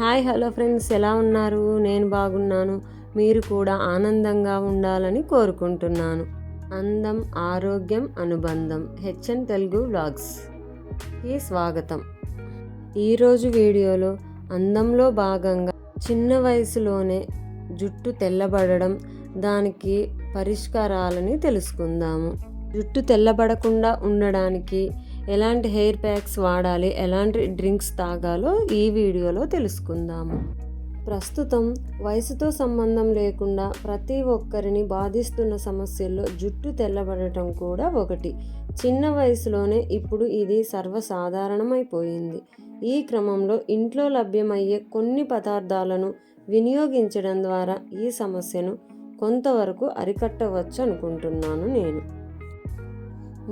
Hi hello friends, ఎలా ఉన్నారు? నేను బాగున్నాను. మీరు కూడా ఆనందంగా ఉండాలని కోరుకుంటున్నాను. అందం, ఆరోగ్యం, అనుబంధం. హెచ్ఎన్ తెలుగు వ్లాగ్స్కి స్వాగతం. ఈరోజు వీడియోలో అందంలో భాగంగా చిన్న వయసులోనే జుట్టు తెల్లబడడం, దానికి పరిష్కారాలని తెలుసుకుందాము. జుట్టు తెల్లబడకుండా ఉండడానికి ఎలాంటి హెయిర్ ప్యాక్స్ వాడాలి, ఎలాంటి డ్రింక్స్ తాగాలో ఈ వీడియోలో తెలుసుకుందాము. ప్రస్తుతం వయసుతో సంబంధం లేకుండా ప్రతి ఒక్కరిని బాధిస్తున్న సమస్యల్లో జుట్టు తెల్లబడటం కూడా ఒకటి. చిన్న వయసులోనే ఇప్పుడు ఇది సర్వసాధారణమైపోయింది. ఈ క్రమంలో ఇంట్లో లభ్యమయ్యే కొన్ని పదార్థాలను వినియోగించడం ద్వారా ఈ సమస్యను కొంతవరకు అరికట్టవచ్చు అనుకుంటున్నాను నేను.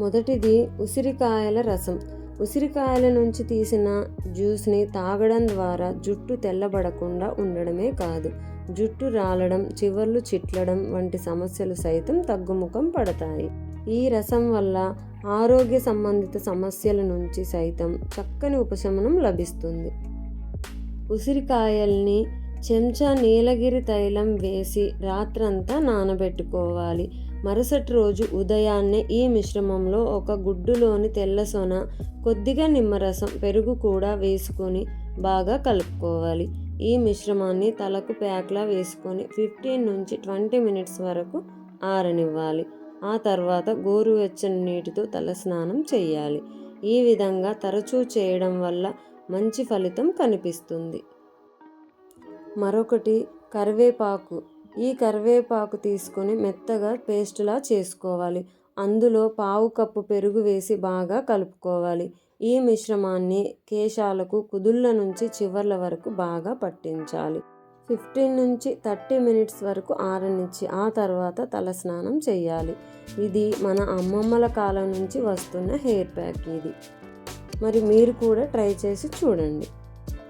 మొదటిది ఉసిరికాయల రసం. ఉసిరికాయల నుంచి తీసిన జ్యూస్ని తాగడం ద్వారా జుట్టు తెల్లబడకుండా ఉండడమే కాదు, జుట్టు రాలడం, చివర్లు చిట్లడం వంటి సమస్యలు సైతం తగ్గుముఖం పడతాయి. ఈ రసం వల్ల ఆరోగ్య సంబంధిత సమస్యల నుంచి సైతం చక్కని ఉపశమనం లభిస్తుంది. ఉసిరికాయల్ని చెంచా నీలగిరి తైలం వేసి రాత్రంతా నానబెట్టుకోవాలి. మరుసటి రోజు ఉదయాన్నే ఈ మిశ్రమంలో ఒక గుడ్డులోని తెల్లసొన, కొద్దిగా నిమ్మరసం, పెరుగు కూడా వేసుకొని బాగా కలుపుకోవాలి. ఈ మిశ్రమాన్ని తలకు ప్యాక్లా వేసుకొని 15 నుంచి 20 మినిట్స్ వరకు ఆరనివ్వాలి. ఆ తర్వాత గోరువెచ్చని నీటితో తలస్నానం చేయాలి. ఈ విధంగా తరచూ చేయడం వల్ల మంచి ఫలితం కనిపిస్తుంది. మరొకటి కరివేపాకు. ఈ కరివేపాకు తీసుకొని మెత్తగా పేస్టులా చేసుకోవాలి. అందులో పావు కప్పు పెరుగు వేసి బాగా కలుపుకోవాలి. ఈ మిశ్రమాన్ని కేశాలకు కుదుళ్ళ నుంచి చివర్ల వరకు బాగా పట్టించాలి. 15 నుంచి 30 మినిట్స్ వరకు ఆరనిచ్చి ఆ తర్వాత తలస్నానం చేయాలి. ఇది మన అమ్మమ్మల కాలం నుంచి వస్తున్న హెయిర్ ప్యాక్ ఇది. మరి మీరు కూడా ట్రై చేసి చూడండి.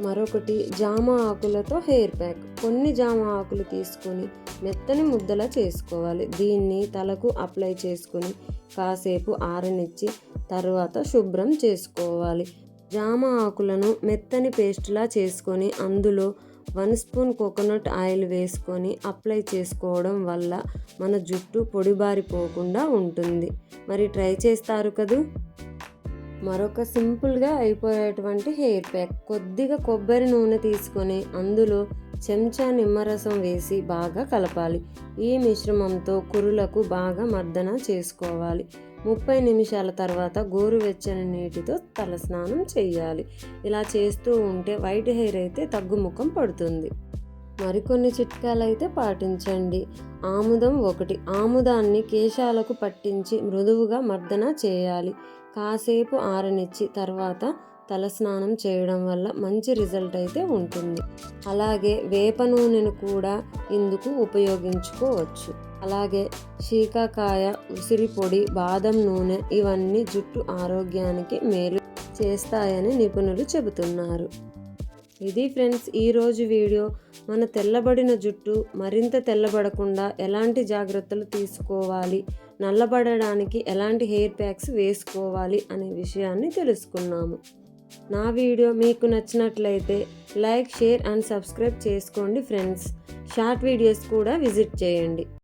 మరొకటి జామ ఆకులతో హెయిర్ ప్యాక్. కొన్ని జామ ఆకులు తీసుకొని మెత్తని ముద్దలా చేసుకోవాలి. దీన్ని తలకు అప్లై చేసుకొని కాసేపు ఆరనిచ్చి తర్వాత శుభ్రం చేసుకోవాలి. జామ ఆకులను మెత్తని పేస్టులా చేసుకొని అందులో 1 స్పూన్ కోకోనట్ ఆయిల్ వేసుకొని అప్లై చేసుకోవడం వల్ల మన జుట్టు పొడిబారిపోకుండా ఉంటుంది. మరి ట్రై చేస్తారు కదూ. మరొక సింపుల్గా అయిపోయేటువంటి హెయిర్ ప్యాక్. కొద్దిగా కొబ్బరి నూనె తీసుకొని అందులో చెంచా నిమ్మరసం వేసి బాగా కలపాలి. ఈ మిశ్రమంతో కురులకు బాగా మర్దన చేసుకోవాలి. 30 నిమిషాల తర్వాత గోరువెచ్చని నీటితో తలస్నానం చేయాలి. ఇలా చేస్తూ ఉంటే వైట్ హెయిర్ అయితే తగ్గుముఖం పడుతుంది. మరికొన్ని చిట్కాలు అయితే పాటించండి. ఆముదం ఒకటి. ఆముదాన్ని కేశాలకు పట్టించి మృదువుగా మర్దన చేయాలి. కాసేపు ఆరనిచ్చి తర్వాత తలస్నానం చేయడం వల్ల మంచి రిజల్ట్ అయితే ఉంటుంది. అలాగే వేప నూనెను కూడా ఇందుకు ఉపయోగించుకోవచ్చు. అలాగే శీకాకాయ, ఉసిరి పొడి, బాదం నూనె ఇవన్నీ జుట్టు ఆరోగ్యానికి మేలు చేస్తాయని నిపుణులు చెబుతున్నారు. ఇది ఫ్రెండ్స్ ఈరోజు వీడియో. మన తెల్లబడిన జుట్టు మరింత తెల్లబడకుండా ఎలాంటి జాగ్రత్తలు తీసుకోవాలి, నల్లబడడానికి ఎలాంటి హెయిర్ ప్యాక్స్ వేసుకోవాలి అనే విషయాన్ని తెలుసుకున్నాము. నా వీడియో మీకు నచ్చినట్లయితే లైక్, షేర్ అండ్ సబ్స్క్రైబ్ చేసుకోండి ఫ్రెండ్స్. షార్ట్ వీడియోస్ కూడా విజిట్ చేయండి.